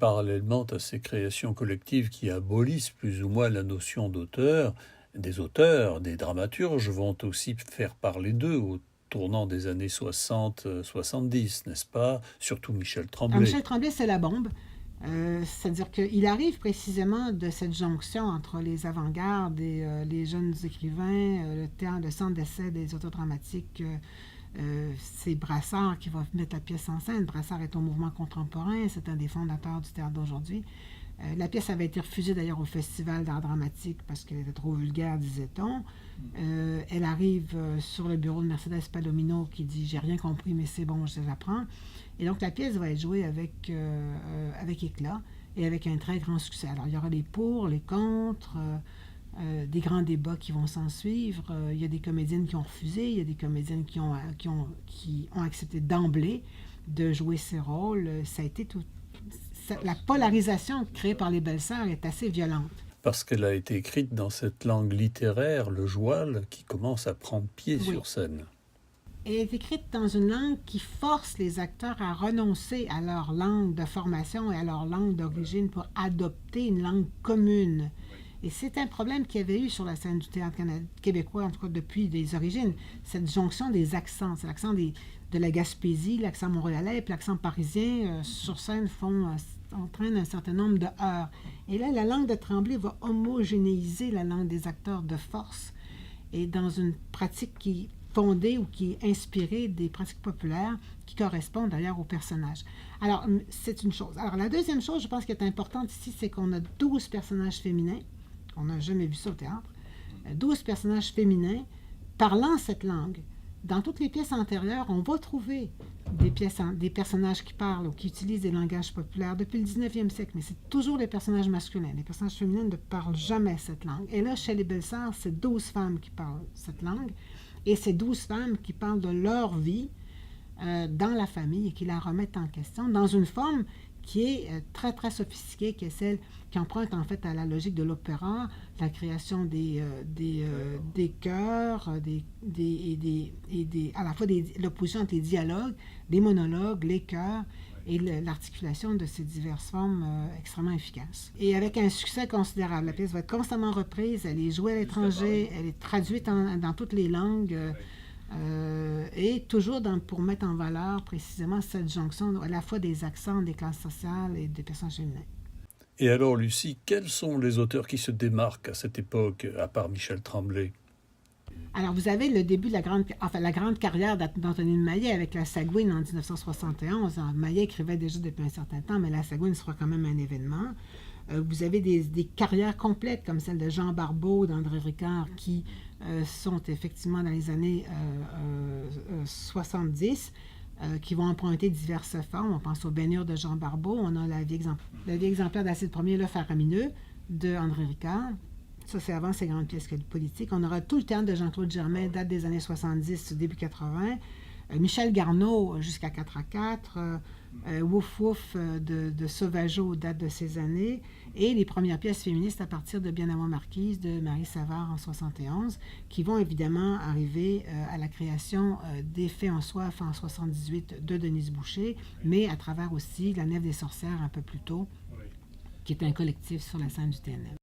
Parallèlement à ces créations collectives qui abolissent plus ou moins la notion d'auteur, des auteurs, des dramaturges vont aussi faire parler d'eux au tournant des années 60-70, n'est-ce pas? Surtout Michel Alors, Tremblay. Michel Tremblay, c'est la bombe. C'est-à-dire qu'il arrive précisément de cette jonction entre les avant-gardes et les jeunes écrivains, le théâtre, le centre d'essai des auteurs dramatiques. C'est Brassard qui va mettre la pièce en scène. Brassard est au mouvement contemporain, c'est un des fondateurs du théâtre d'aujourd'hui. La pièce avait été refusée d'ailleurs au Festival d'art dramatique parce qu'elle était trop vulgaire, disait-on. Elle arrive sur le bureau de Mercedes Palomino qui dit « J'ai rien compris, mais c'est bon, je l'apprends ». Et donc la pièce va être jouée avec éclat et avec un très grand succès. Alors il y aura les pour, les contre, des grands débats qui vont s'en suivre. Il y a des comédiennes qui ont refusé, il y a des comédiennes qui ont accepté d'emblée de jouer ces rôles. Ça a été tout. La polarisation créée par les belles-sœurs est assez violente. Parce qu'elle a été écrite dans cette langue littéraire, le joual, qui commence à prendre pied Oui. sur scène. Elle est écrite dans une langue qui force les acteurs à renoncer à leur langue de formation et à leur langue d'origine pour adopter une langue commune. Et c'est un problème qu'il y avait eu sur la scène du théâtre québécois, en tout cas depuis les origines, cette jonction des accents. C'est l'accent de la Gaspésie, l'accent montréalais et l'accent parisien sur scène entraînent un certain nombre de heurts. Et là, la langue de Tremblay va homogénéiser la langue des acteurs de force et dans une pratique qui est fondée ou qui est inspirée des pratiques populaires qui correspondent d'ailleurs aux personnages. Alors, c'est une chose. Alors, la deuxième chose, je pense, qui est importante ici, c'est qu'on a 12 personnages féminins. On n'a jamais vu ça au théâtre. 12 personnages féminins parlant cette langue. Dans toutes les pièces antérieures, on va trouver des personnages qui parlent ou qui utilisent des langages populaires depuis le 19e siècle, mais c'est toujours les personnages masculins. Les personnages féminins ne parlent jamais cette langue. Et là, chez les belles-sœurs, c'est 12 femmes qui parlent cette langue, et c'est 12 femmes qui parlent de leur vie dans la famille et qui la remettent en question dans une forme qui est très, très sophistiquée, qui est celle qui emprunte en fait à la logique de l'opéra, la création des chœurs, à la fois l'opposition entre les dialogues, les monologues, les chœurs, et l'articulation de ces diverses formes extrêmement efficaces. Et avec un succès considérable. La pièce va être constamment reprise, elle est jouée à l'étranger, elle est traduite dans toutes les langues, et toujours pour mettre en valeur précisément cette jonction à la fois des accents, des classes sociales et des personnages féminins. Et alors, Lucie, quels sont les auteurs qui se démarquent à cette époque, à part Michel Tremblay? Alors, vous avez le début de la grande carrière d'Antonine Maillet avec La Sagouine en 1971. Alors, Maillet écrivait déjà depuis un certain temps, mais La Sagouine sera quand même un événement. Vous avez des carrières complètes comme celle de Jean Barbeau, d'André Ricard, qui sont effectivement dans les années 70, qui vont emprunter diverses formes. On pense aux baignures de Jean Barbeau. On a la vie exemplaire d'Acide Premier, Le Faramineux, de André Ricard. Ça, c'est avant ces grandes pièces politiques. On aura tout le théâtre de Jean-Claude Germain, date des années 70, début 80. Michel Garneau, jusqu'à 4 à 4. Wouf Wouf de Sauvageau, date de ces années. Et les premières pièces féministes à partir de Bien avant Marquise, de Marie Savard en 71, qui vont évidemment arriver à la création des Faits en soif en 78 de Denise Boucher, mais à travers aussi La Nef des sorcières un peu plus tôt, qui est un collectif sur la scène du TNM.